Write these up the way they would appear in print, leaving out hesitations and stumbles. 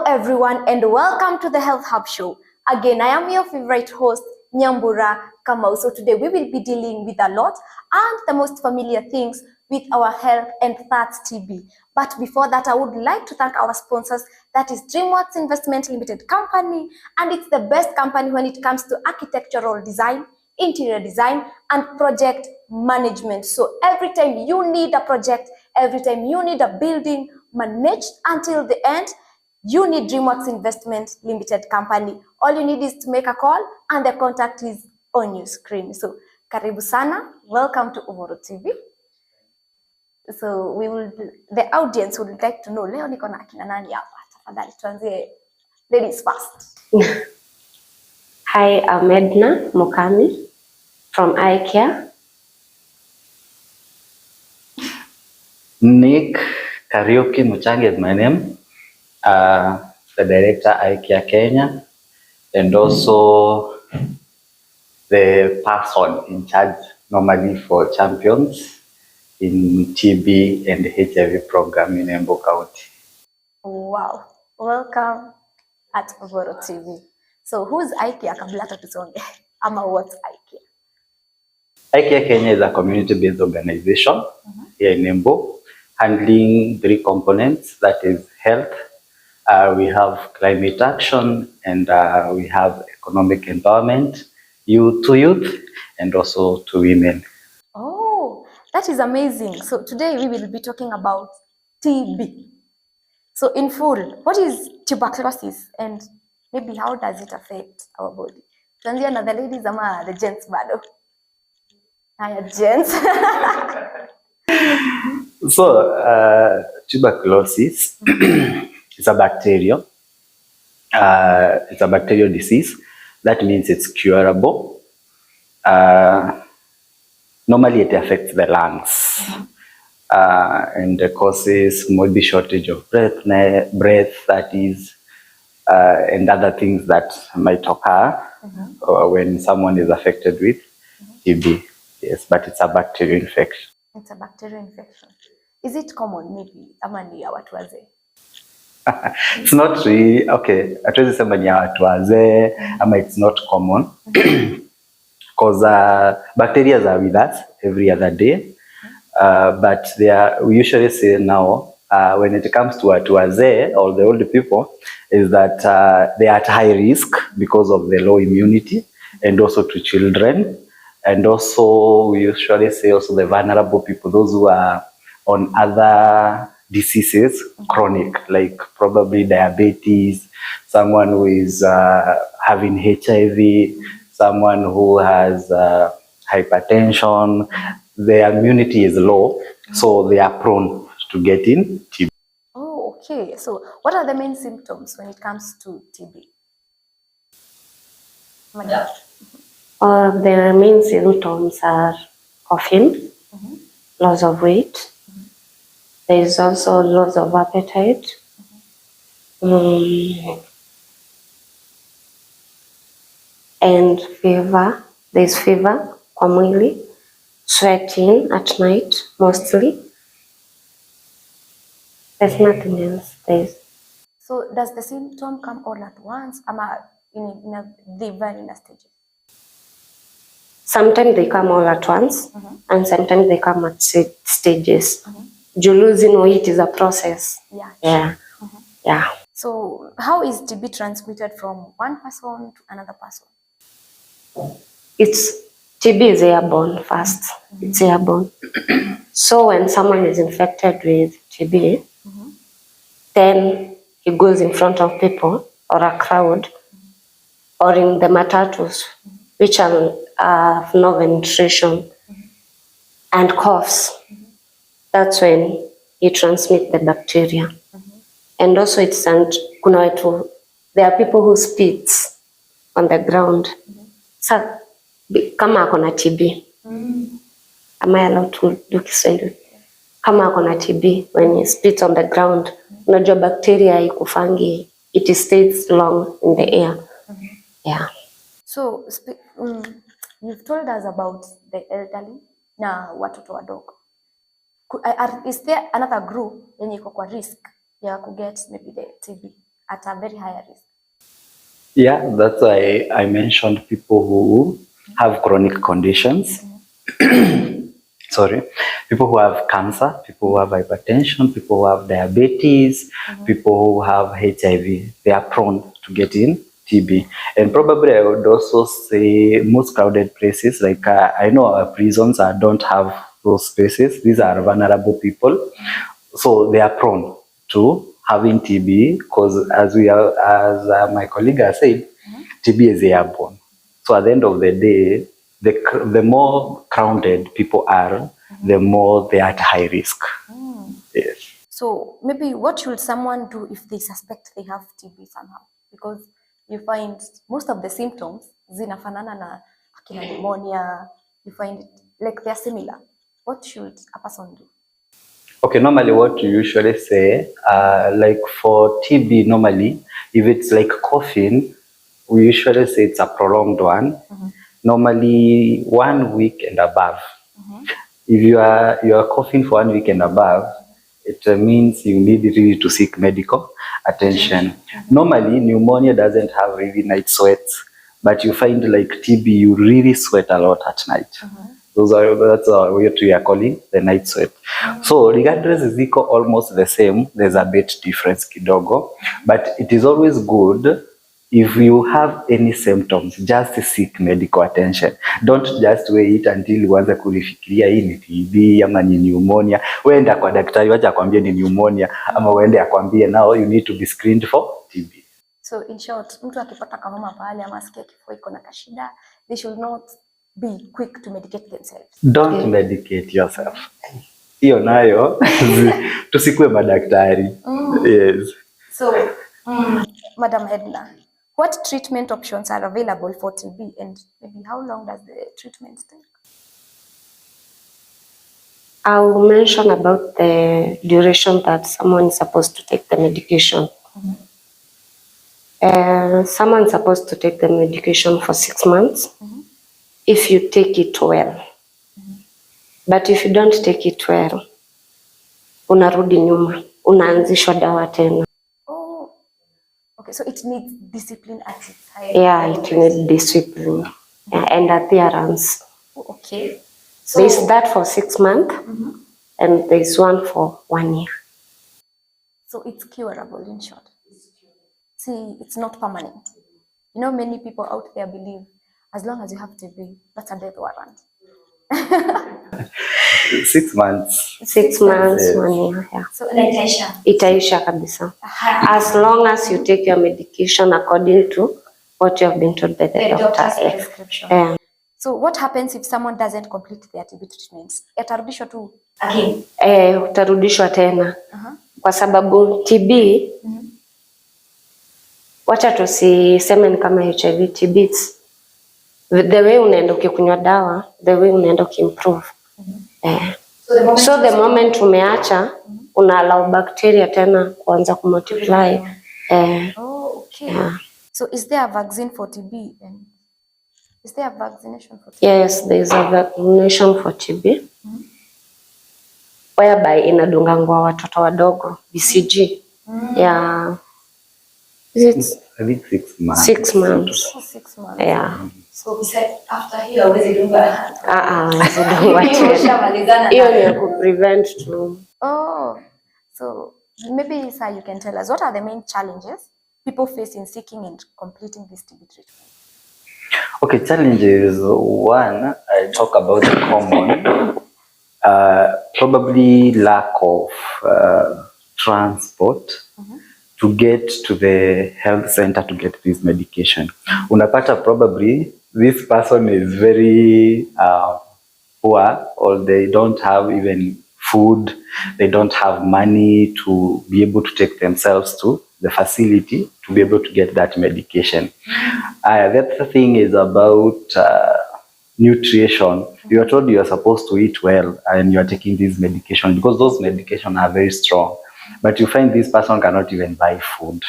everyone, and welcome to the Health Hub Show. Again, I am your favorite host, Nyambura Kamau. So today we will be dealing with a lot and the most familiar things with our health, and that's TB. But before that, I would like to thank our sponsors, that is DreamWorks Investment Limited Company, and it's the best company when it comes to architectural design, interior design, and project management. So every time you need a project, every time you need a building managed until the end, you need DreamWorks Investment Limited Company. All you need is to make a call and the contact is on your screen. So karibu sana, welcome to Uvoro TV. So the audience would like to know, leo niko na akina nani hapa? Tafadhali tuanzie ladies first. Hi, I'm Edna Mukami from iCare. Nick Kariuki Muchangi is my name. The director iCare Kenya, and also the person in charge normally for champions in TB and HIV program in Embu County. Wow, welcome at Uvoro TV. So who's iCare kabla hata tusonge? Ama what's iCare? iCare Kenya is a community-based organization here in Embu, handling 3 components, that is health, we have climate action, and we have economic empowerment, youth, and also to women. Oh, that is amazing. So today we will be talking about TB. So in full, what is tuberculosis and maybe how does it affect our body? Tuanzia na the ladies ama the gents bado? Haya, gents. So tuberculosis is a bacterial. It's a bacterial disease. That means it's curable. Normally it affects the lungs and causes maybe shortage of breath, that is, and other things that might occur when someone is affected with TB. Yes, but it's a bacterial infection. It's a bacterial infection. Is it common maybe? Ama ni ya watu wazee? It's not really, okay, hatuwezi sema ni ya watu wazee, ama it's not common. Because bacteria are with us every other day. But we usually say now, when it comes to watu wazee or the old people, is that they are at high risk because of the low immunity, and also to children. And also, we usually say also the vulnerable people, those who are on other diseases, chronic, like probably diabetes, someone who is having HIV, someone who has hypertension. Their immunity is low, so they are prone to getting TB. Oh, okay. So what are the main symptoms when it comes to TB? Yeah. The main symptoms are coughing, loss of weight. There is also loss of appetite. And fever. There is fever kwa mwili, sweating at night mostly. There's nothing else. So does the symptom come all at once, ama the various stages? Sometimes they come all at once, and sometimes they come at stages. Losing weight is a process. Yeah. So how is TB transmitted from one person to another person? TB is airborne first. It's airborne. So when someone is infected with TB, then he goes in front of people or a crowd or in the matatus, which have no ventilation, and coughs. That's when he transmits the bacteria. And also there are people who spit on the ground. So, kama ako na TB. Am I allowed to do Kiswahili? Kama ako na TB, when you spit on the ground, unajua bacteria ikufangi, it stays long in the air. Yeah. So, you've told us about the elderly na watoto wadogo. Is there another group yenye iko kwa risk ya kuget maybe the TB? at a very higher risk? Yeah, that's why I mentioned people who have chronic conditions. Sorry, people who have cancer, people who have hypertension, people who have diabetes, people who have HIV, they are prone to getting TB. And probably I would also say most crowded places, like I know our prisons don't have those spaces. These are vulnerable people, so they are prone to having TB because, as my colleague has said, TB is airborne. So at the end of the day, the more crowded people are, the more they are at high risk. Yes. So maybe what should someone do if they suspect they have TB somehow? Because you find most of the symptoms zinafanana na akina pneumonia, you find it like they're similar. What should a person do? Okay, normally what you usually say, like for TB, normally, if it's like coughing, we usually say it's a prolonged one. Normally 1 week and above. If you are coughing for 1 week and above, it means you need really to seek medical attention. Normally, pneumonia doesn't have really night sweats, but you find like TB, you really sweat a lot at night. That's what we are calling the night sweat. So regardless is equal almost the same, there's a bit difference kidogo, but it is always good if you have any symptoms, just seek medical attention. Don't just wait until uanze kulifikiria hii ni TB ama ni pneumonia. Uende kwa daktari wacha akwambie ni pneumonia ama uende akwambie now you need to be screened for TB. So in short, mtu akipata kahoma pale ama asikia kifua iko na kashida, they should not be quick to medicate themselves. Don't medicate yourself. Hiyo nayo tusikue madaktari. Yes. So, Madam Edna, what treatment options are available for TB and maybe how long does the treatment take? I will mention about the duration that someone is supposed to take the medication. Someone is supposed to take the medication for 6 months if you take it well. But if you don't take it well, unarudi nyuma, unaanzishwa dawa tena. Oh, okay, so it needs discipline at its high. Yeah, it needs discipline and adherence. Okay. So there's that for 6 months and there's one for 1 year. So it's curable in short. See, it's not permanent. You know, many people out there believe as long as you have TB, that's a death warrant. 6 months. 6 months, yes. 1 year, yeah. So itaisha. Itaisha kabisa. As long as you take your medication according to what you have been told by the doctor's prescription. Yeah. So what happens if someone doesn't complete their TB treatments? Yatarudishwa tu again. Utarudishwa tena. Kwa sababu TB wacha tusiseme ni kama HIV. TB the way unaenda ukikunywa dawa, the way unaenda ukimprove. So the moment umeacha, una allow bacteria tena kuanza kumultiply. Okay. Yeah. So is there a vaccine for TB? And is there a vaccination for TB? Yes, there is a vaccination for TB. Whereby inadungangwa watoto wadogo, BCG. Yeah. Is I think 6 months. 6 months. 6 months. Yeah. So besides after here hawezi dunga. Hiyo ni ya kuprevent to. Oh. So maybe sir you can tell us what are the main challenges people face in seeking and completing this TB treatment? Okay, challenges. One, I talk about the common, probably lack of transport to get to the health center to get this medication. Unapata probably this person is very poor, or they don't have even food, they don't have money to be able to take themselves to the facility to be able to get that medication. That thing is about nutrition. You are told you are supposed to eat well and you are taking this medication because those medications are very strong. But you find this person cannot even buy food.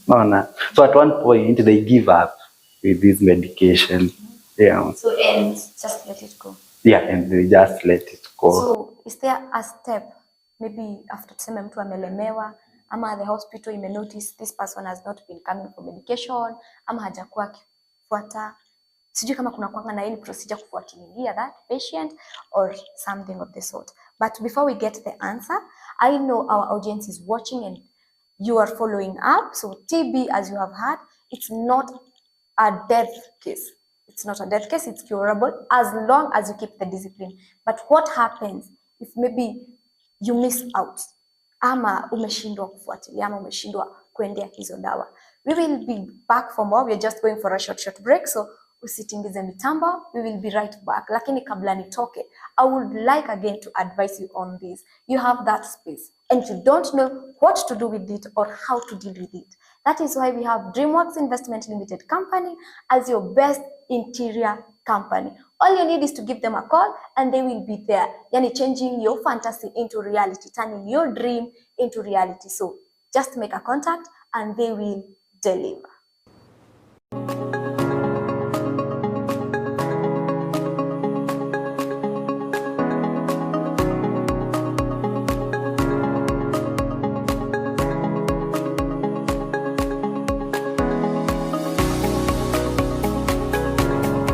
So at one point they give up with this medication. Yeah. So and just let it go. Yeah, and they just let it go. So is there a step maybe after tuseme mtu amelemewa ama the hospital ime notice this person has not been coming for medication, ama hajakuwa akifuata, sijui kama kuna kwanga na any procedure kufuatilia that patient or something of the sort. But before we get the answer, I know our audience is watching and you are following up. So TB, as you have heard, it's not a death case. It's not a death case, it's curable as long as you keep the discipline. But what happens if maybe you miss out, ama umeshindwa kufuatilia, ama umeshindwa kuendea hizo dawa? We will be back for more. We are just going for a short break, so usitingize mitambo. We will be right back. Lakini kabla nitoke, I would like again to advise you on this. You have that space and you don't know what to do with it or how to deal with it. That is why we have DreamWorks Investment Limited Company as your best interior company. All you need is to give them a call and they will be there. Yani changing your fantasy into reality, turning your dream into reality. So just make a contact and they will deliver.